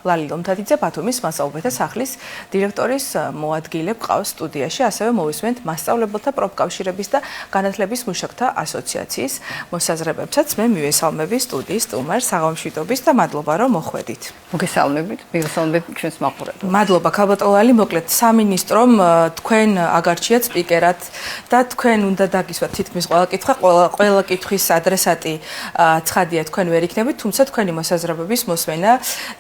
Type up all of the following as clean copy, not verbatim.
ლალილო მთათიძე ბათუმის მასწავლებლთა სახლის დირექტორის მოადგილე ყავს სტუდიაში, ასევე მოვისმენთ მასწავლებელთა პროფკავშირების და განათლების მუშაკთა ასოციაციის მოსაზრებებსაც. მე მივესალმები სტუდიის სტუმარს, საღამოშვიდობის და მადლობა რომ მოხვედით. მოგესალმებით ჩვენს მაყურებელს. მადლობა ქალბატონო, მოკლედ სამინისტრომ თქვენ აგარჩიათ სპიკერად და თქვენ უნდა დაგისვათ თითქმის ყველა კითხვის ადრესატი ცხადია თქვენ ვერ იქნებით, თუმცა თქვენი მოსაზრებების მოსმენა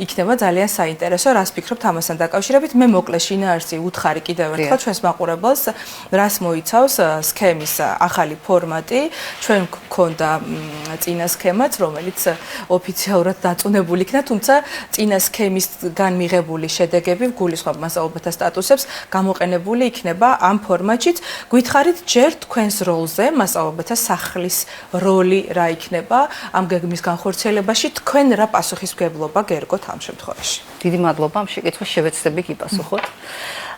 იქნება ძალიან საინტერესო. რას ფიქრობთ ამასთან დაკავშირებით? მე მოკლე შინაარსი უთხარი კიდევ ერთხელ ჩვენს მაყურებელს, რას მოიცავს სქემის ახალი ფორმატი. ჩვენ გქონდა წინა სქემაც, რომელიც ოფიციალურად დაწუნებული იქნა, თუმცა წინა სქემისგან მიღებული შედეგები გულისხმობ მასწავლებელთა სტატუსებს გამოყენებული იქნება ამ ფორმატშიც. გითხარით ჯერ თქვენს როლზე, მასწავლებელთა სახლის როლი რა იქნება ამ გეგმის განხორციელებაში, თქვენ რა პასუხისმგებლობა გერგოთ ამ შემთხვევაში? დიდი მადლობა ამ შეკითხვას შევეცდები გიპასუხოთ.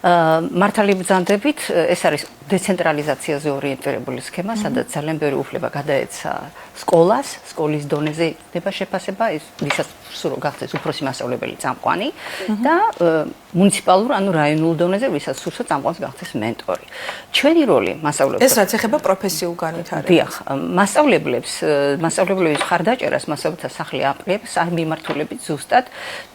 მართალი ბრძანდებით, ეს არის დეცენტრალიზაციაზე ორიენტირებული სქემა, სადაც ძალიან ბევრი უფლება გადაეცა სკოლას, სკოლის დონეზე იქნება შეფასება, ვისაც სურს გახდეს უფროსი მასწავლებელი წამყვანი და მუნიციპალურ, ანუ რაიონულ დონეზე, ვისაც სურს წამყვანს გახდეს მენტორი. ჩვენი როლი მასწავლებლებს ეს რაც ეხება პროფესიულ განვითარებას. დიახ, მასწავლებლების ხარდაჭერას მასწავლებელთა სახლი აპყრობს ამ მიმართულებით ზუსტად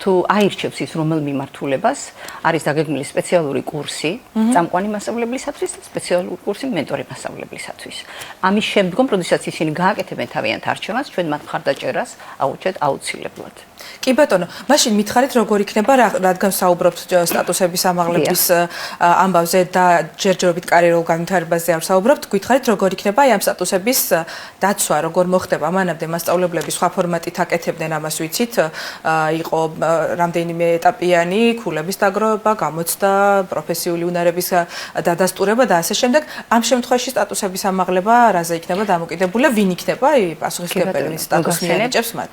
თუ აირჩევს ის რომელ მიმართულებას არის დაგეგმილი სპეციალური კურსი წამყვანი მასწავლებლისათვის და სპეციალური კურსი მენტორი მასწავლებლისათვის. ამის შემდგომ, როდესაც ისინი გააკეთებენ თავიანთ არჩევანს, ჩვენ მათ ხარდაჭერას აუჩეთ აუცილებლად. კი ბატონო, მაშინ მითხარით როგორ იქნება, რადგან საუბრობთ სტატუსების ამაღლების ამბავზე და ჯერჯერობით კარიერულ განვითარებაზე არ საუბრობთ, გითხარით როგორ იქნება ამ სტატუსების დაცვა, როგორ მოხდება? მანამდე მასწავლებლები სხვა ფორმატით აკეთებდნენ, ამას ვიცით, იყო რამდენიმე ეტაპიანი ქულების დაგროვება, გამოცდა, პროფესიული უნარების დადასტურება და ასე შემდეგ. ამ შემთხვევაში სტატუსების ამაღლება რაზე იქნება დამოკიდებული? ვინ იქნება პასუხისმგებელი სტატუსს მიენიჭებს მათ?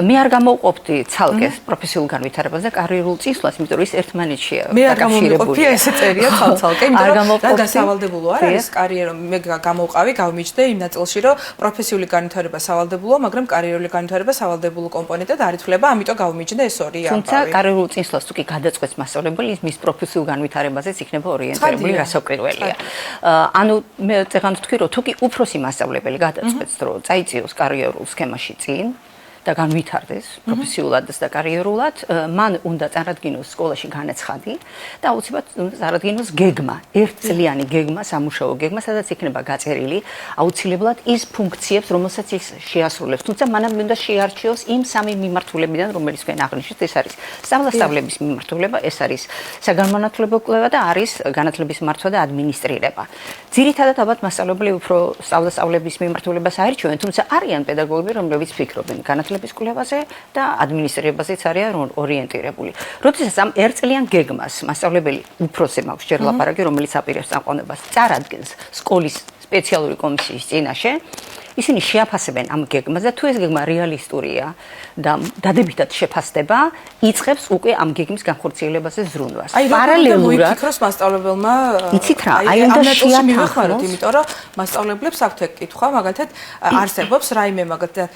მე არ გამოვყოფდი ცალკე პროფესიულ განვითარებას და კარიერულ წინსვლას, იმიტომ რომ ის ერთმანეთშია დაკავშირებული. მე არ გამოვყოფდი, ესე წერია ცალკე, იმიტომ რომ რა სავალდებულო არ არის კარიერა. მე გამოვყავი, გავმიჯდე იმ ნაწილში, რომ პროფესიული განვითარება სავალდებულოა, მაგრამ კარიერული განვითარება სავალდებულო კომპონენტად არ ითვლება, ამიტომ გავმიჯდე ეს ორი ამბავი. თუმცა კარიერულ წინსვლას თუ კი გადაწყვეტს მასწავლებელი, მის პროფესიულ განვითარებაზეც იქნება ორიენტირებული, რასაკვირველია. ანუ მე წეგან ვთქვი, რომ თუ კი უფროსი მასწავლებელი გადაწყვეტს, რომ წაიწიოს კარიერულ სქემაში წინ და განვითარდეს პროფესიულად და კარიერულად, მან უნდა წარადგინოს სკოლაში განაცხადი და აუცილებლად უნდა წარადგინოს გეგმა, ერთწლიანი გეგმა, სამუშაო გეგმა, სადაც იქნება გაწერილი აუცილებლად ის ფუნქციებს, რომელსაც ის შეასრულებს. თუმცა მანამდე უნდა შეარჩიოს იმ სამი მიმართულებიდან, რომელიც თქვენ აღნიშნეთ, ეს არის სწავლასწავლების მიმართულება, ეს არის საგანმანათლებლო კვლევა და არის განათლების მართვა და ადმინისტრირება. ძირითადად ალბათ მასწავლებლები უფრო სწავლასწავლების მიმართულებას აირჩევენ, თუმცა არიან პედაგოგები, რომლებიც ფიქრობენ განათლების კვლევაზე და ადმინისტრირებაზეც არიან ორიენტირებული. როდესაც ამ ერთწლიან გეგმას მასწავლებელი უფროსზე მაქვს ჯერ ლაპარაკი, რომელიც აპირებს წამყვანებას წარადგენს სკოლის სპეციალური კომისიის წინაშე, ისინი შეაფასებენ ამ გეგმას და თუ ეს გეგმა რეალისტურია და დადებითად შეფასდება, იწყებს უკვე ამ გეგმის განხორციელებაზე ზრუნვას. პარალელურად ფიქრობს მასწავლებელმა, იცით რა, უნდა შეაფასოთ, იმიტომ რომ მასწავლებლებს აქვთ კითხვა, მაგალითად არსებობს რაიმე მაგალითად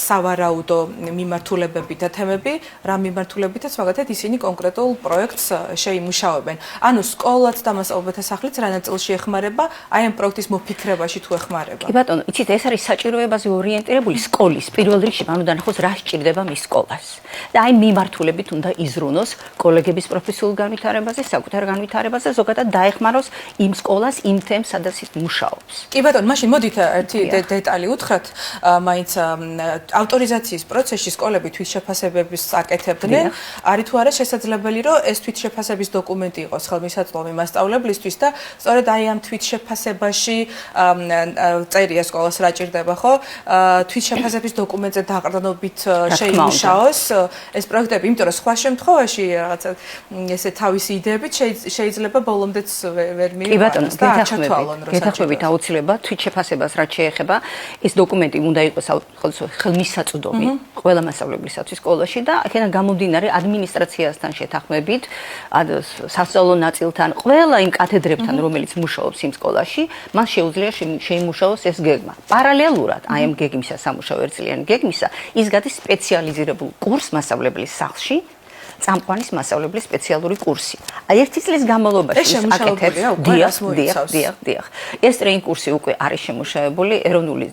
სავარაუდო მიმართულებები და თემები, რა მიმართულებითაც მაგალითად ისინი კონკრეტულ პროექტს შეიმუშავებენ. ანუ სკოლაც და მასწავლებელთა სახლიც რა ნაწილში ეხმარება აი ამ პროექტის მოფიქრებაში თუ ეხმარება? კი ბატონო, იცით, ეს არის საჭიროებაზე ორიენტირებული სკოლის პირველ რიგში, მან უნდა ნახოს რა სჭირდება მის სკოლას. და აი მიმართულებით უნდა იზრუნოს კოლეგების პროფესიულ განვითარებაზე, საკუთარ განვითარებაზე, ზოგადად დაეხმაროს იმ სკოლას, იმ თემს, სადაც ის მუშაობს. კი ბატონო, მაშინ მოდით ერთი დეტალი უთხრათ, მაინც ავტორიზაციის პროცესში სკოლები თვითშეფასებებს აკეთებდნენ. არის თუ არა შესაძლებელი, რომ ეს თვითშეფასების დოკუმენტი იყოს ხელმისაწვდომი მასწავლებლისთვის და სწორედ აი ამ თვითშეფასებაში წერია სკოლას რა ჭირდება, ხო? თვითშეფასების დოკუმენტზე დაყრდნობით შეიმუშაოს ეს პროექტები, იმიტომ რომ სხვა შემთხვევაში რაღაცა ესე თავისი იდეებით შეიძლება ბოლომდეც ვერ მიიღოს და ჩათვალონ რომ გეთახმებით აუცილებლად თვითშეფასებას რაც შეეხება, ეს დოკუმენტი უნდა იყოს ხელმისაწვდომი ყველა მასწავლებლისათვის სკოლაში და აქედან გამომდინარე ადმინისტრაციასთან შეთანხმებით, სასწავლო ნაწილთან, ყველა იმ კათედრებთან, რომელიც მუშაობს იმ სკოლაში, მან შეუძლია შეიმუშაოს ეს გეგმა. პარალელურად აი ამ გეგმისა, სამუშაო ერთწლიანი გეგმისა, ის გადის სპეციალიზირებულ კურსს მასწავლებლის სახლში, წამყვანის მასწავლებლის სპეციალური კურსი. აი 1 წლის განმავლობაში ეს შემუშავებულია უკვე რას მოიცავს? დიახ. ეს ტრეინინგ კურსი უკვე არის შემუშავებული ეროვნული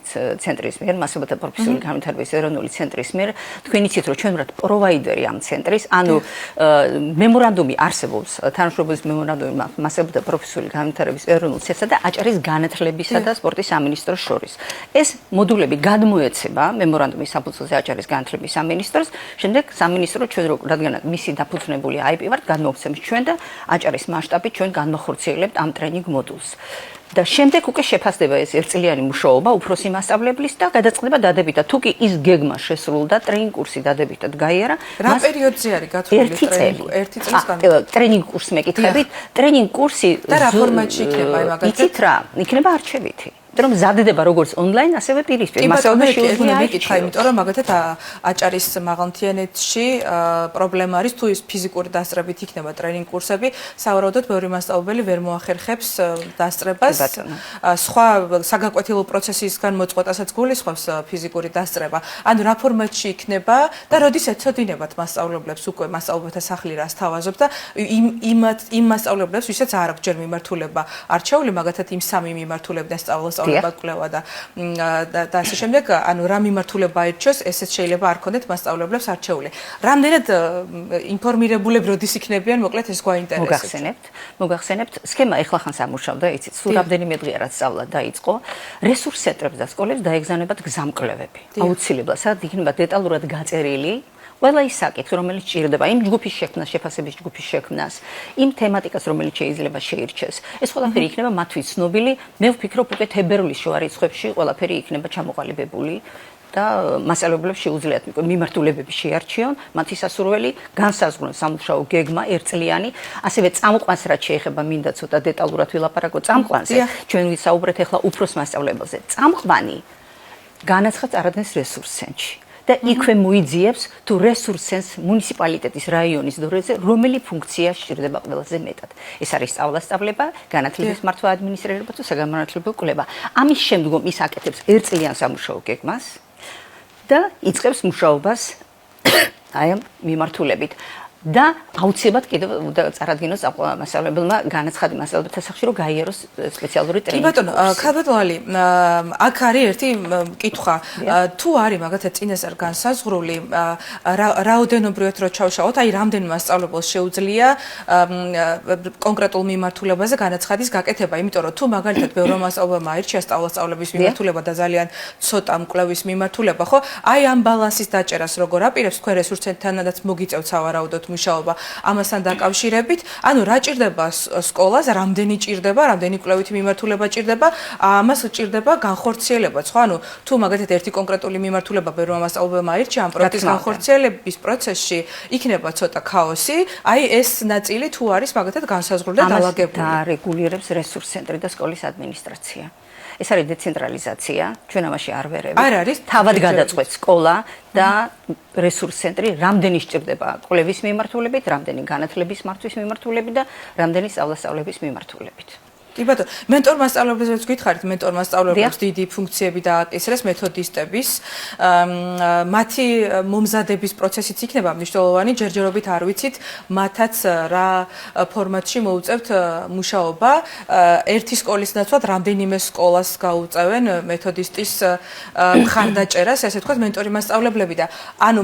ცენტრის მიერ, მასწავლებელთა პროფესიული განვითარების ეროვნული ცენტრის მიერ. თქვენ იცით, რომ ჩვენ ვართ პროვაიდერი ამ ცენტრის, ანუ მემორანდუმი არსებობს, თანამშრომლობის მემორანდუმი მასწავლებელთა პროფესიული განვითარების ეროვნულ ცენტრსა და აჭარის განათლებისა და სპორტის სამინისტროს შორის. ეს მოდულები გადმოეცემა მემორანდუმის საფუძველზე აჭარის განათლების სამინისტროს, შემდეგ სამინისტრო ჩვენ რადგან მისი დაფუძნებული IP ვართ, გადმოვცემს ჩვენ და აჭარის მასშტაბით ჩვენ განმახორციელებთ ამ ტრეინინგ მოდულს. და შემდეგ უკვე შეფასდება ეს ერთწლიანი მუშაობა უფროსი მასწავლებლის და გადაწყდება დადებითად. თუ კი ის გეგმა შესრულდა, ტრეინინგ კურსი დადებითად გაიარა, რა პერიოდზე არის გათვლილი ტრეინინგი? 1 წლის განმავლობაში. ტრეინინგ კურსს მეკითხებით, ტრეინინგ კურსი და რა ფორმატში იქნება აი მაგალითად? იცით რა, იქნება არჩევითი. რომ მზადდება როგორც ონლაინ, ასევე პირისპირ. მასალა შეუძლია მეკითხა, იმიტომ რომ მაგალითად აჭარის მაღალმთიანეთში პრობლემა არის თუ ის ფიზიკური დასწრებით იქნება ტრეინინგ კურსები, სავარაუდოდ ბევრი მასწავლებელი ვერ მოახერხებს დასწრებას. სხვა საგაკვეთილო პროცესისგან მოწყვეტასაც გულისხმობს ფიზიკური დასწრება. ანუ რა ფორმატში იქნება და როდის ეცოდინებათ მასწავლებლებს უკვე მასწავლებელთა სახლი რას თავაზობს და იმ მასწავლებლებს, ვისაც არ აქვს ჯერ მიმართულება არჩეული, მაგალითად იმ 3 მიმართულებიდან სწავლას კვლევა და ასე შემდეგ, ანუ რა მიმართულება აირჩიოს, ესეც შეიძლება არ ქონდეთ მასწავლებლებს არჩეული. რამდენად ინფორმირებულები როდის იქნებიან, მოკლედ ეს გვაინტერესებს. მოგახსენებთ, სქემა ეხლახან სამუშავდა, იცით, სულ რამდენიმე დღეა რაც სწავლა დაიწყო, რესურს ცენტრებს და სკოლებს დაეგზავნებათ გზამკვლევები. აუცილებლად, სადაც იქნება დეტალურად გაწერილი ყველა ის საკითხი, რომელიც ჭირდება იმ ჯგუფის შექმნას, შეფასების ჯგუფის შექმნას, იმ თემატიკას, რომელიც შეიძლება შეირჩეს. ეს ყველაფერი იქნება მათთვის ცნობილი. მე ვფიქრობ, უკვე თებერვლის შუარიცხვებში ყველაფერი იქნება ჩამოყალიბებული და მასწავლებლებს შეუძლიათ მიმართულებები შეარჩიონ, მათი სასურველი განსაზღვრონ სამუშაო გეგმა ერთწლიანი, ასევე წამყვანს რაც შეეხება, მინდა ცოტა დეტალურად ვილაპარაკო წამყვანზე. ჩვენ ვისაუბრეთ ახლა უფროს მასწავლებელზე. წამყვანი განაცხადს არადნის რესურს ცენტრში. და იქვე მოიძიებს თუ რესურს ცენტრს მუნიციპალიტეტის რაიონის დონეზე რომელი ფუნქცია სჭირდება ყველაზე მეტად. ეს არის სწავლა-სწავლება, განათლების მართვა ადმინისტრირება თუ საგანმანათლებლო კვლევა. ამის შემდგომ ის აკეთებს ერთწლიან სამუშაო გეგმას და იწყებს მუშაობას აი ამ მიმართულებით. და აუცილებლად კიდევ წარადგინოს მასწავლებელმა განაცხადი მასწავლებელთა სახლში, რომ გაიაროს სპეციალური ტრეინინგი. კი ბატონო, ქალბატონი, აქ არის ერთი კითხვა. თუ არის მაგათაც წინასწარ განსაზღვრული, რაოდენობრივად რო ჩავშალოთ, აი რამდენ მასწავლებელს შეუძლია კონკრეტულ მიმართულებაზე განაცხადის გაკეთება, იმიტომ რომ თუ მაგალითად ბევრი მასწავლებელმა აირჩია სწავლა-სწავლების მიმართულება და ძალიან ცოტა მკვლევის მიმართულება, ხო? აი ამ ბალანსის დაჭერას როგორ აპირებს თქვენ რესურს ცენტრთანაც მოგიწევთ სავარაუდოდ მუშაობა ამასთან დაკავშირებით, ანუ რა ჭირდება სკოლას, რამდენი ჭირდება, რამდენი კვლევითი მიმართულება ჭირდება, ამას ჭირდება განხორციელება, ხო? ანუ თუ მაგალითად ერთი კონკრეტული მიმართულება ბევრი მასწავლებელმა აირჩია ამ პროექტის განხორციელების პროცესში იქნება ცოტა ქაოსი, აი ეს ნაწილი თუ არის მაგალითად განსაზღვრული და დალაგებული. და რეგულირებს რესურს ცენტრი და სკოლის ადმინისტრაცია. ეს არის დეცენტრალიზაცია, ჩვენ ამაში არ ვერევით. არ არის თავად გადაწყვეტს სკოლა და რესურს ცენტრი რამდენი სჭირდება კვლევის მიმართულებით, რამდენი განათლების მართვის მიმართულებით და რამდენი სწავლა-სწავლების მიმართულებით. კი ბატონო, მენტორ მასწავლებლებს გითხარით, მენტორ მასწავლებლებს დიდი ფუნქციები დააკისრეს მეთოდისტების, მათი მომზადების პროცესიც იქნება მნიშვნელოვანი, ჯერჯერობით არ ვიცით, მათაც რა ფორმატში მოუწევთ მუშაობა, ერთი სკოლის ნაცვლად რამდენიმე სკოლას გაუწევენ მეთოდისტის მხარდაჭერას, ესე ვთქვათ, მენტორი მასწავლებლები და ანუ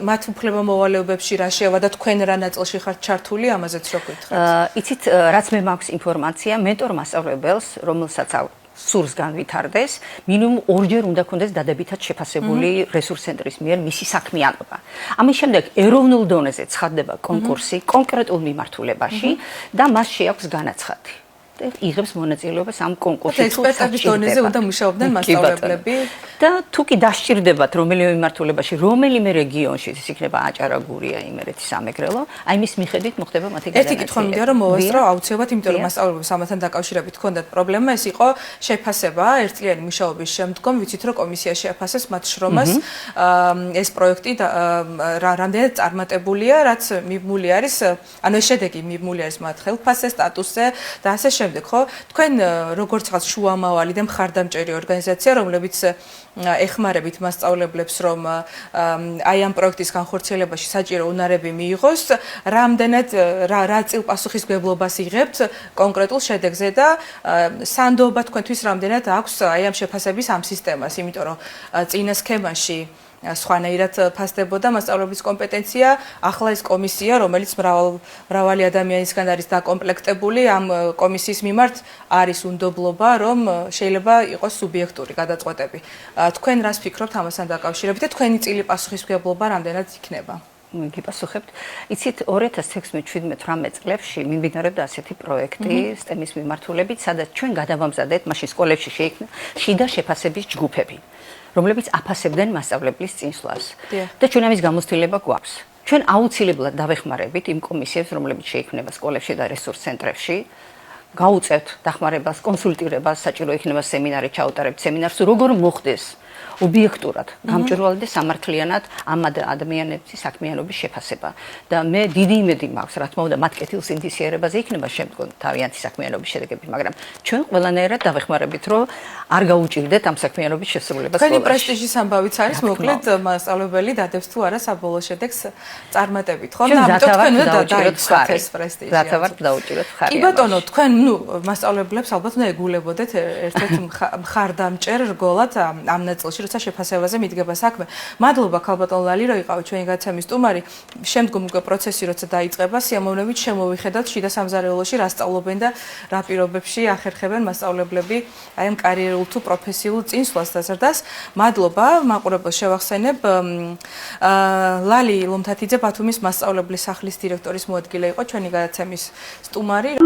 მათ უფლებამოვალეობებში რა შევა და თქვენ რა ნაწილში ხართ ჩართული, ამაზეც რო გითხრათ. იცით, რაც მე მაქვს ინფორმაცია, მენტორ მასწავლებელს, რომელსაც სურს განვითარდეს, მინიმუმ 2 ჯერ უნდა ქონდეს დადებითად შეფასებული რესურს ცენტრის მიერ მისი საქმიანობა. ამის შემდეგ ეროვნულ დონეზე ცხადდება კონკურსი კონკრეტულ მიმართულებაში და მას შეაქვს განაცხადი. იღებს მონაწილეობას ამ კონკურსში. ექსპერტების დონეზე უნდა მუშაობდნენ მასწავლებლები და თუ კი დასჭირდებათ რომელიმე მიმართულებაში, რომელიმე რეგიონში, ეს იქნება აჭარა, გურია, იმერეთი, სამეგრელო, აი მის მიხედვით მოხდება მათი გადანაწილება. ერთი კითხვა მინდა რომ მოვესწრო აუცილებლად, იმიტომ რომ მასწავლებლებს ამასთან დაკავშირებით ჰქონდათ პრობლემა, ეს იყო შეფასება ერთწლიანი მუშაობის შემდგომ, ვიცით რომ კომისია შეაფასეს მათ შრომას, ეს პროექტი რამდენად წარმატებულია, რაც მიბმული არის, ანუ ეს შედეგი მიბმული არის მათ ხელფასზე, სტატუსზე და ასე შემდეგ, ხო? თქვენ როგორც რაღაც შუამავალი და მხარდამჭერი ორგანიზაცია, რომლებიც ეხმარებით მასწავლებლებს, რომ აი ამ პროექტის განხორციელებაში საჭირო უნარები მიიღოს, რამდენად რა წილ პასუხისმგებლობას იღებთ კონკრეტულ შედეგზე და სანდოობა თქვენთვის რამდენად აქვს აი ამ შეფასების ამ სისტემას, იმიტომ რომ წინა სქემაში სხვანაირად ფასდებოდა მასწავლებლის კომპეტენცია, ახლა ეს კომისია, რომელიც მრავალი ადამიანისგან არის დაკომპლექტებული, ამ კომისიის მიმართ არის უნდობლობა, რომ შეიძლება იყოს სუბიექტური გადაწყვეტები. თქვენ რას ფიქრობთ ამასთან დაკავშირებით და თქვენი წილი პასუხისმგებლობა რამდენად იქნება? გიპასუხებთ. იცით 2016-17-18 წლებში მიმდინარეობდა ასეთი პროექტი STEM-ის მიმართულებით, სადაც ჩვენ გადავამზადეთ მაშინ სკოლებში შეიქმნა შიდა შეფასების ჯგუფები, რომლებიც აფასებდნენ მასწავლებლის წინსვლას. და ჩვენ ამის გამოცდილება გვაქვს. ჩვენ აუცილებლად დავეხმარებით იმ კომისიებს, რომლებიც შეიქმნება სკოლებში და რესურს ცენტრებში. გაუწევთ დახმარებას, კონსულტირებას, საჭირო იქნება სემინარი ჩაუტარებთ, სემინარს როგორ მოხდეს ობიექტურად, გამჭვირვალედ და სამართლიანად ამ ადამიანების საქმიანობის შეფასება. და მე დიდი იმედი მაქვს, რა თქმა უნდა, მათ კეთილ სინდისიერებაზე იქნება შემდგომ თავიანთი საქმიანობის შედეგები, მაგრამ ჩვენ ყველანაირად დავეხმარებით, რომ არ გაუჭირდეთ ამ საქმიანობის შესრულებას. თქვენი პრესტიჟის ამბავიც არის, მოკლედ მასწავლებელი დადებს თუ არა საბოლოო შედეგს წარმატებით, ხო? და ამიტომ თქვენ დაიწყოთ ეს პრესტიჟი. რათავად დაუჭიროთ ხარი. კი ბატონო, თქვენ მასწავლებლებს ალბათ უნდა ეგულებოდეთ ერთ-ერთ მხარდამჭერ რგოლად ამ ნაწილში, როცა შეფასებაზე მიდგება საქმე. მადლობა ქალბატონ ლალი, რომ იყავით ჩვენი გადაცემის სტუმარი. შემდგომ უკვე პროცესი როცა დაიწყება, სიამოვნებით შემოვიხედავთ შიდა სამზარეულოში რა სწავლობენ და რა პირობებში ახერხებენ მასწავლებლები აი ამ კარიერულ თუ პროფესიულ წინსვლას და ზრდას. მადლობა, მაყურებელს შევახსენებ. ლალი ლომთათიძე ბათუმის მასწავლებლის სახლის დირექტორის მოადგილე იყო ჩვენი გადაცემის სტუმარი.